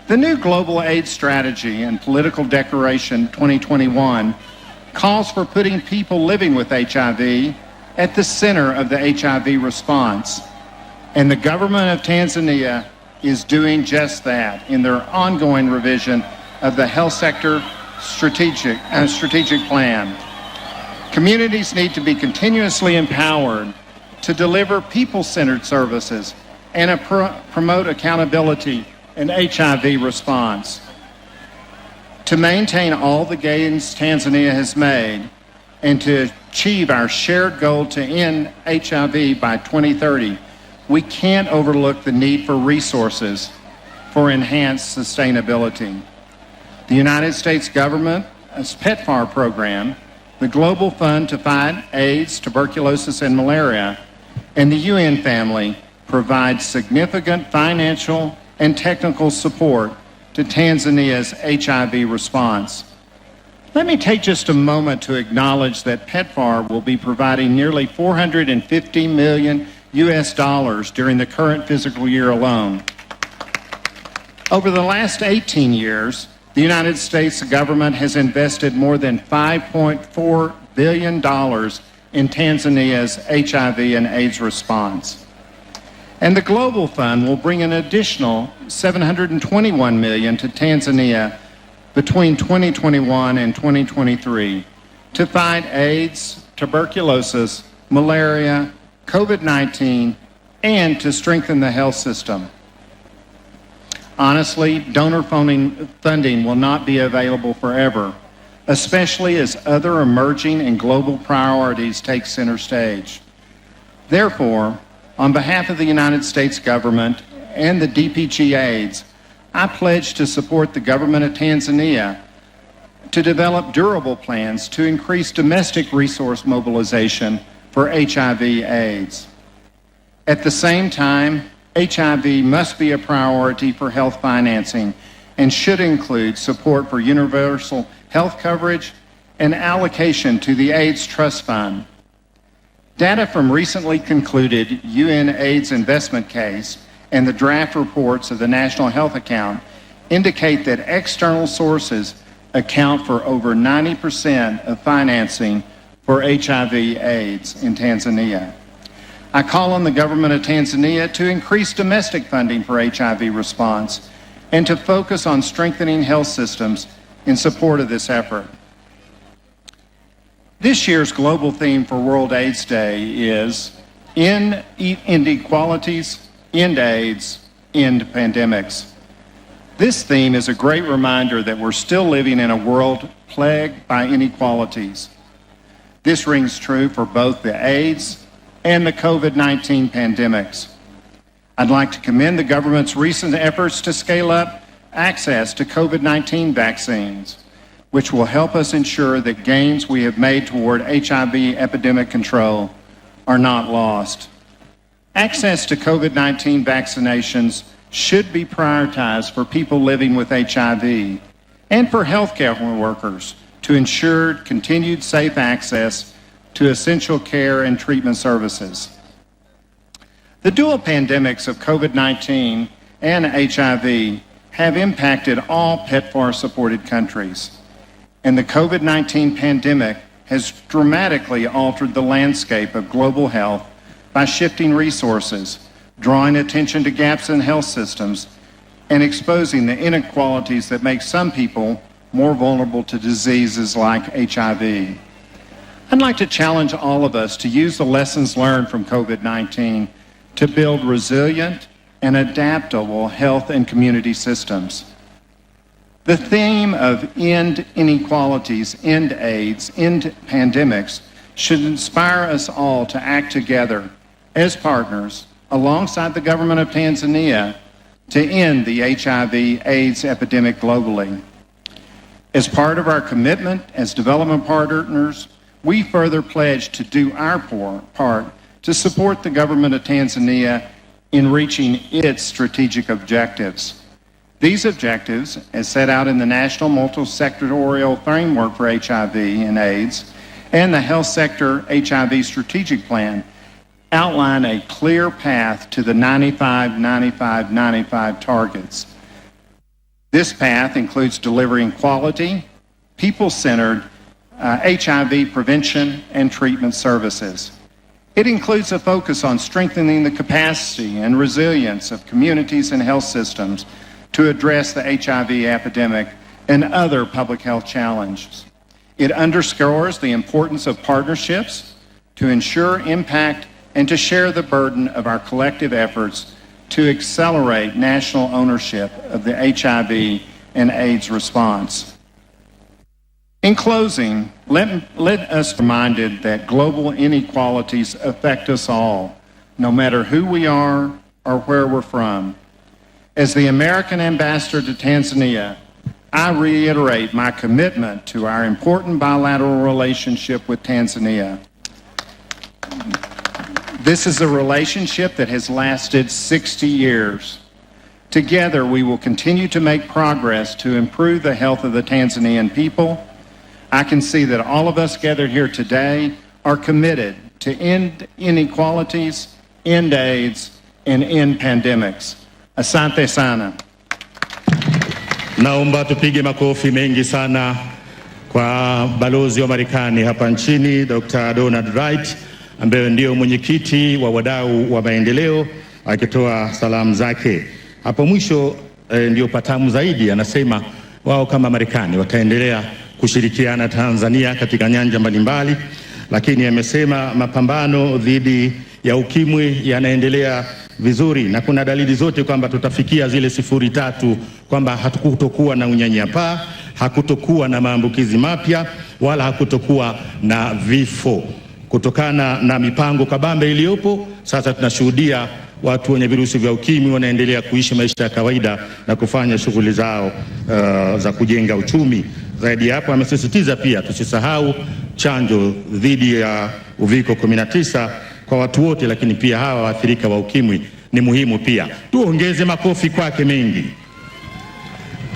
The new Global AIDS Strategy and Political Declaration 2021 calls for putting people living with HIV at the center of the HIV response. And the government of Tanzania is doing just that in their ongoing revision of the health sector strategic plan. Communities need to be continuously empowered to deliver people-centered services and promote accountability in HIV response. To maintain all the gains Tanzania has made and to achieve our shared goal to end HIV by 2030, we can't overlook the need for resources for enhanced sustainability. The United States government's PEPFAR program, the Global Fund to Fight AIDS, Tuberculosis, and Malaria, and the UN family provide significant financial and technical support to Tanzania's HIV response. Let me take just a moment to acknowledge that PEPFAR will be providing nearly $450 million during the current fiscal year alone. Over the last 18 years, the United States government has invested more than $5.4 billion in Tanzania's HIV and AIDS response. And the Global Fund will bring an additional $721 million to Tanzania between 2021 and 2023 to fight AIDS, tuberculosis, malaria, COVID-19, and to strengthen the health system. Honestly, donor funding will not be available forever, especially as other emerging and global priorities take center stage. Therefore, on behalf of the United States government and the DPG-AIDS, I pledge to support the government of Tanzania to develop durable plans to increase domestic resource mobilization for HIV/AIDS. At the same time, HIV must be a priority for health financing and should include support for universal health coverage and allocation to the AIDS Trust Fund. Data from recently concluded UN AIDS investment case and the draft reports of the National Health Account indicate that external sources account for over 90% of financing for HIV/AIDS in Tanzania. I call on the government of Tanzania to increase domestic funding for HIV response and to focus on strengthening health systems in support of this effort. This year's global theme for World AIDS Day is End Inequalities, End AIDS, End Pandemics. This theme is a great reminder that we're still living in a world plagued by inequalities. This rings true for both the AIDS and the COVID-19 pandemics. I'd like to commend the government's recent efforts to scale up access to COVID-19 vaccines, which will help us ensure that gains we have made toward HIV epidemic control are not lost. Access to COVID-19 vaccinations should be prioritized for people living with HIV and for healthcare workers to ensure continued safe access to essential care and treatment services. The dual pandemics of COVID-19 and HIV have impacted all PEPFAR-supported countries, and the COVID-19 pandemic has dramatically altered the landscape of global health by shifting resources, drawing attention to gaps in health systems, and exposing the inequalities that make some people more vulnerable to diseases like HIV. I'd like to challenge all of us to use the lessons learned from COVID-19 to build resilient and adaptable health and community systems. The theme of End Inequalities, End AIDS, End Pandemics should inspire us all to act together as partners alongside the government of Tanzania to end the HIV/AIDS epidemic globally. As part of our commitment as development partners, we further pledge to do our part to support the government of Tanzania in reaching its strategic objectives. These objectives, as set out in the National Multi-Sectorial Framework for HIV and AIDS and the Health Sector HIV Strategic Plan, outline a clear path to the 95-95-95 targets. This path includes delivering quality, people-centered HIV prevention and treatment services. It includes a focus on strengthening the capacity and resilience of communities and health systems to address the HIV epidemic and other public health challenges. It underscores the importance of partnerships to ensure impact and to share the burden of our collective efforts to accelerate national ownership of the HIV and AIDS response. In closing, let us be reminded that global inequalities affect us all, no matter who we are or where we're from. As the American ambassador to Tanzania, I reiterate my commitment to our important bilateral relationship with Tanzania. This is a relationship that has lasted 60 years. Together, we will continue to make progress to improve the health of the Tanzanian people. I can see that all of us gathered here today are committed to end inequalities, end AIDS, and end pandemics. Asante sana. Naomba tupige makofi mengi sana kwa balozi wa Marekani hapa nchini Dr. Donald Wright, ambaye ndio mwenyekiti wa wadau wa maendeleo, akitoa salamu zake. Hapo mwisho ndio patamu zaidi, anasema wao kama Marekani wataendelea kushirikiana Tanzania katika nyanja mbalimbali, lakini amesema mapambano dhidi ya ukimwi yanaendelea vizuri na kuna dalili zote kwamba tutafikia zile 0.3, kwamba hatukutokuwa na unyanyapaa, hakutokuwa na maambukizi mapya, wala hakutokuwa na vifo. Kutokana na mipango kabambe iliyopo, sasa tunashuhudia watu wenye virusi vya ukimwi wanaendelea kuishi maisha ya kawaida na kufanya shughuli zao za kujenga uchumi. Zaidi ya hapo, amesisitiza pia tusisahau chanjo dhidi ya uviko 19 kwa watu wote, lakini pia hawa waathirika wa ukimwi ni muhimu pia. Tuongeze makofi kwake mengi.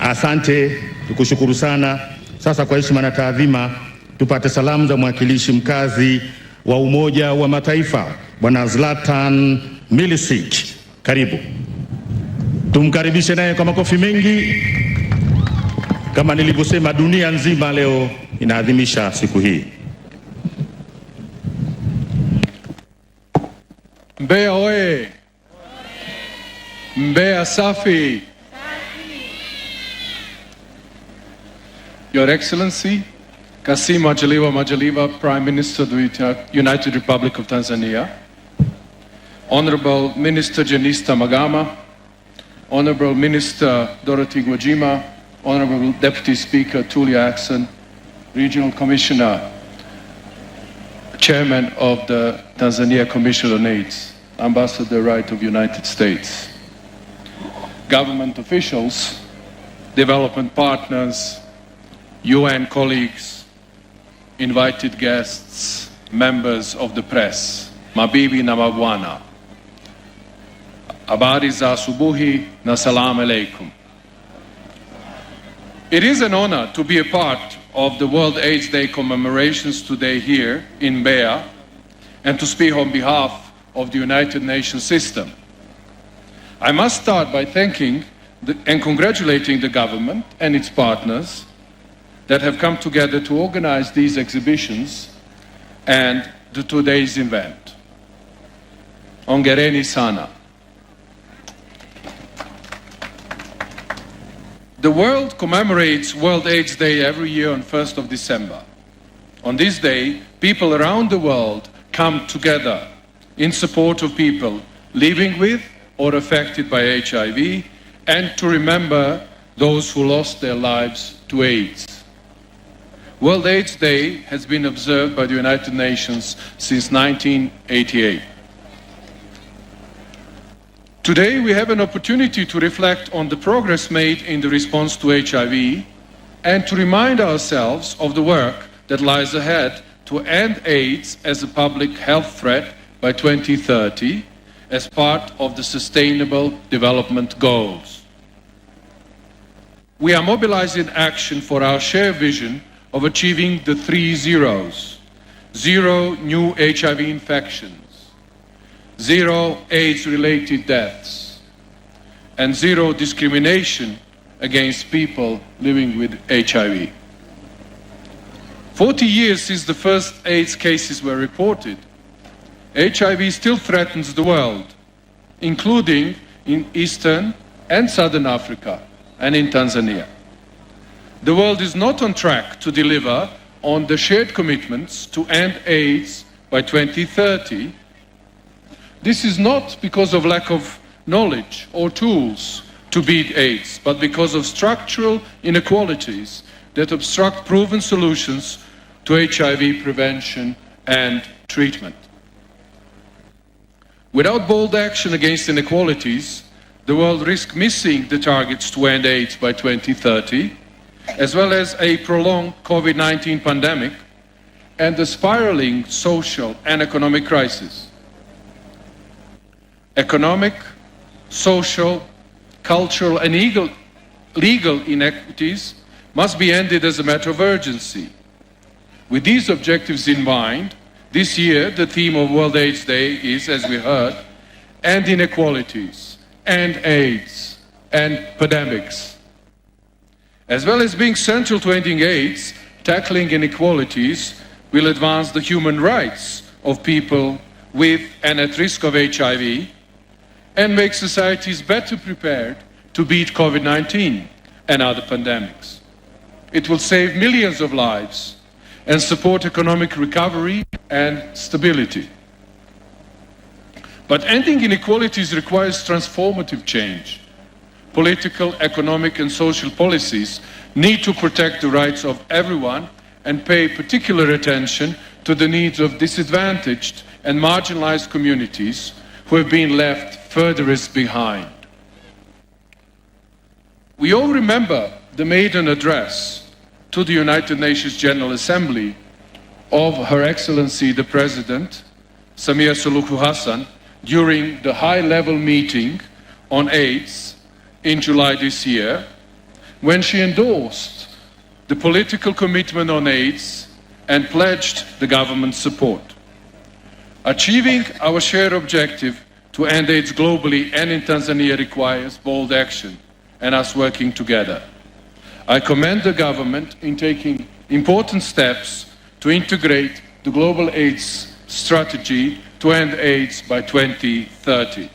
Asante, tukushukuru sana. Sasa kwa heshima na taadhima, tupate salamu za mwakilishi mkazi wa Umoja wa Mataifa Bwana Zlatan Milicic. Karibu, tumkaribishe naye kwa makofi mengi. Kama nilivyosema, dunia nzima leo inaadhimisha siku hii. Mbeya oye! Mbeya safi! Your Excellency, Kassim Majaliwa, Prime Minister of the United Republic of Tanzania, Honorable Minister Jenista Magama, Honorable Minister Dorothy Gwajima, Honorable Deputy Speaker Tulia Ackson, Regional Commissioner, Chairman of the Tanzania Commission on AIDS, Ambassador Wright of the United States, government officials, development partners, UN colleagues, invited guests, members of the press, mabibi na mabwana, habari za asubuhi na salam alaikum. It is an honor to be a part of the World AIDS Day commemorations today here in Mbeya and to speak on behalf of the United Nations system. I must start by thanking and congratulating the government and its partners that have come together to organize these exhibitions and today's event. Hongereni sana. The world commemorates World AIDS Day every year on 1st of December. On this day, people around the world come together in support of people living with or affected by HIV and to remember those who lost their lives to AIDS. World AIDS Day has been observed by the United Nations since 1988. Today we have an opportunity to reflect on the progress made in the response to HIV and to remind ourselves of the work that lies ahead to end AIDS as a public health threat by 2030 as part of the Sustainable Development Goals. We are mobilizing action for our shared vision of achieving the 3 zeros: 0 new HIV infections, 0 AIDS-related deaths, and 0 discrimination against people living with HIV. 40 years since the first AIDS cases were reported, HIV still threatens the world, including in Eastern and Southern Africa and in Tanzania. The world is not on track to deliver on the shared commitments to end AIDS by 2030. This is not because of lack of knowledge or tools to beat AIDS, but because of structural inequalities that obstruct proven solutions to HIV prevention and treatment. Without bold action against inequalities, the world risks missing the targets to end AIDS by 2030, as well as a prolonged COVID-19 pandemic and the spiraling social and economic crisis. Economic, social, cultural, and legal inequities must be ended as a matter of urgency. With these objectives in mind, this year the theme of World AIDS Day is, as we heard, End Inequalities, End AIDS, and Pandemics. As well as being central to ending AIDS, tackling inequalities will advance the human rights of people with and at risk of HIV and make societies better prepared to beat COVID-19 and other pandemics. It will save millions of lives and support economic recovery and stability. But ending inequalities requires transformative change. Political, economic, and social policies need to protect the rights of everyone and pay particular attention to the needs of disadvantaged and marginalized communities who have been left furthest behind. We all remember the maiden address to the United Nations General Assembly of Her Excellency the President, Samia Suluhu Hassan, during the high-level meeting on AIDS in July this year, when she endorsed the political commitment on AIDS and pledged the government's support. Achieving our shared objective to end AIDS globally and in Tanzania requires bold action and us working together. I commend the government in taking important steps to integrate the global AIDS strategy to end AIDS by 2030.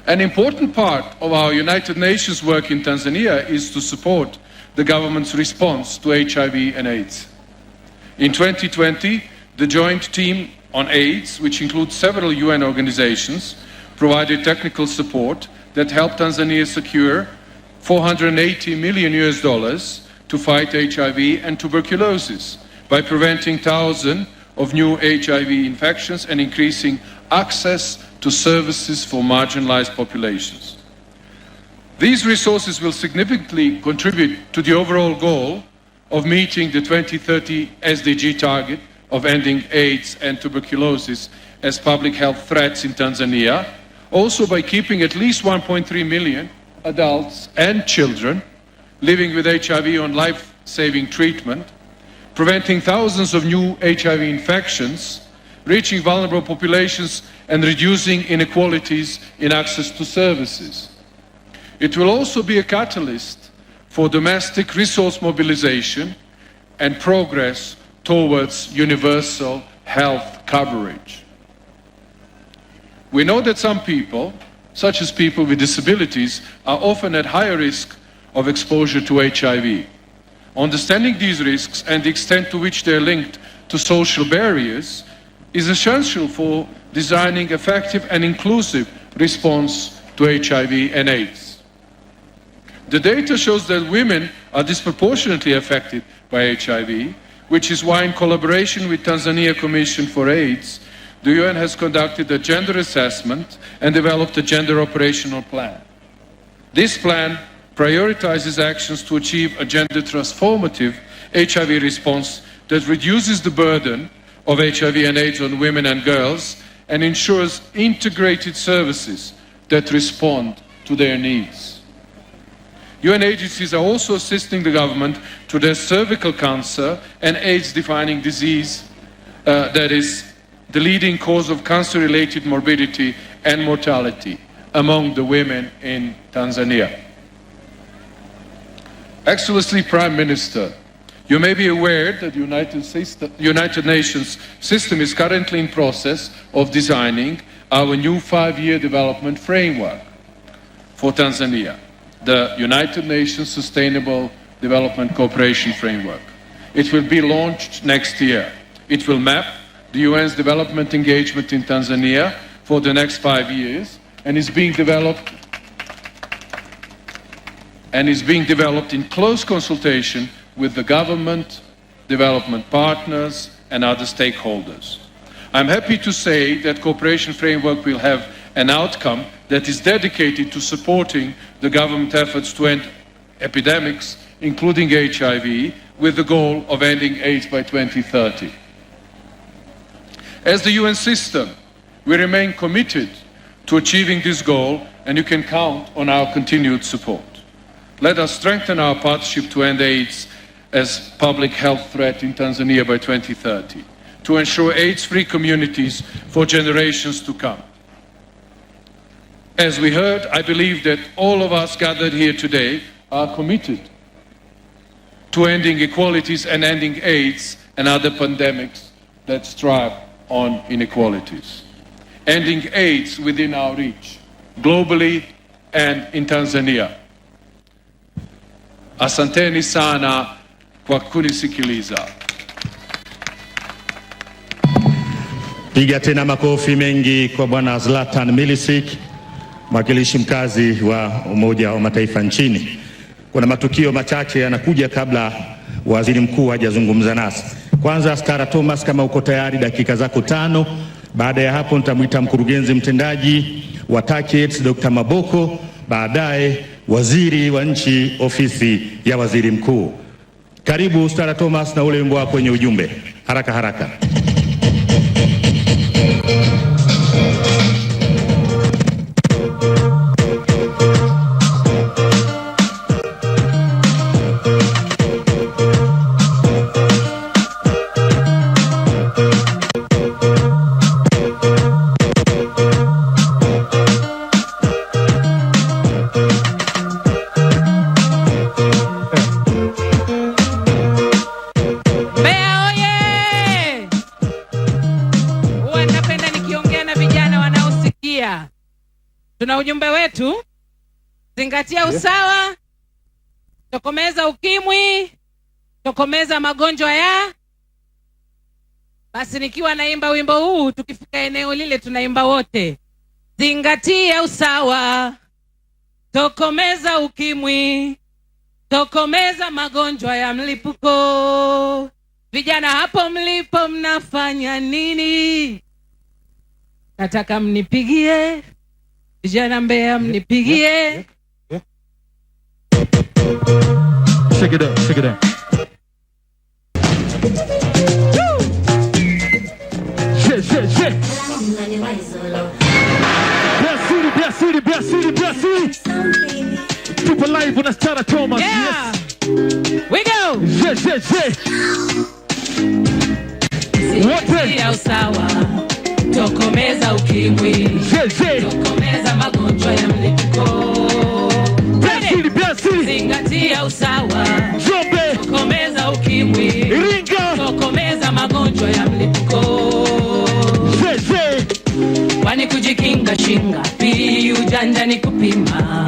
An important part of our United Nations work in Tanzania is to support the government's response to HIV and AIDS. In 2020, the joint team on AIDS, which includes several UN organizations, provided technical support that helped Tanzania secure $480 million to fight HIV and tuberculosis by preventing thousands of new HIV infections and increasing access to services for marginalized populations. These resources will significantly contribute to the overall goal of meeting the 2030 SDG target of ending AIDS and tuberculosis as public health threats in Tanzania, also by keeping at least 1.3 million adults and children living with HIV on life-saving treatment, preventing thousands of new HIV infections, reaching vulnerable populations and reducing inequalities in access to services. It will also be a catalyst for domestic resource mobilization and progress towards universal health coverage. We know that some people, such as people with disabilities, are often at higher risk of exposure to HIV. Understanding these risks and the extent to which they are linked to social barriers is essential for designing effective and inclusive response to HIV and AIDS. The data shows that women are disproportionately affected by HIV, which is why in collaboration with Tanzania Commission for AIDS, the UN has conducted a gender assessment and developed a gender operational plan. This plan prioritizes actions to achieve a gender transformative HIV response that reduces the burden of HIV and AIDS on women and girls and ensures integrated services that respond to their needs. UN agencies are also assisting the government to address cervical cancer and AIDS-defining disease that is the leading cause of cancer-related morbidity and mortality among the women in Tanzania. Excellency Prime Minister, you may be aware that the United Nations system is currently in process of designing our new 5-year development framework for Tanzania, the United Nations Sustainable Development Cooperation Framework. It will be launched next year. It will map the UN's development engagement in Tanzania for the next 5 years and is being developed in close consultation with the government, development partners, and other stakeholders. I'm happy to say that cooperation framework will have an outcome that is dedicated to supporting the government efforts to end epidemics, including HIV, with the goal of ending AIDS by 2030. As the UN system, we remain committed to achieving this goal, and you can count on our continued support. Let us strengthen our partnership to end AIDS as public health threat in Tanzania by 2030, to ensure AIDS-free communities for generations to come. As we heard, I believe that all of us gathered here today are committed to ending inequalities and ending AIDS and other pandemics that strive on inequalities. Ending AIDS within our reach, globally and in Tanzania. Asanteni sana kwa kunisikiliza. Piga tena makofi mengi kwa Bwana Zlatan Milisik, mwakilishi mkazi wa Umoja wa Mataifa nchini. Kuna matukio machache yanakuja kabla waziri mkuu hajazungumza nasi. Kwanza, Stara Thomas, kama uko tayari, dakika zako 5 Baada ya hapo nitamwita mkurugenzi mtendaji wa TACAIDS Dr. Maboko, baadaye waziri wa nchi ofisi ya waziri mkuu. Karibu Stara Thomas na ule wimbo wako kwenye ujumbe. Haraka haraka. Tuna ujumbe wetu: zingatia usawa, tokomeza ukimwi, tokomeza magonjwa ya. Basi nikiwa naimba wimbo huu, tukifika eneo lile tunaimba wote: zingatia usawa, tokomeza ukimwi, tokomeza magonjwa ya mlipuko. Vijana hapo mlipo mnafanya nini? Nataka mnipigie. Vijana Mbeya mnipigie. Shake it up, shake it up. Shake. Biasiri. People live on Stara Thomas. Yeah. Yes. We go. Shake. Zingatia usawa, tokomeza ukimwi, tokomeza magonjwa ya mlipuko. Biasiri. Zingatia usawa, tokomeza ukimwi, tokomeza magonjwa ya mlipuko. Kwani kujikinga shinga, pili ujanja ni kupima.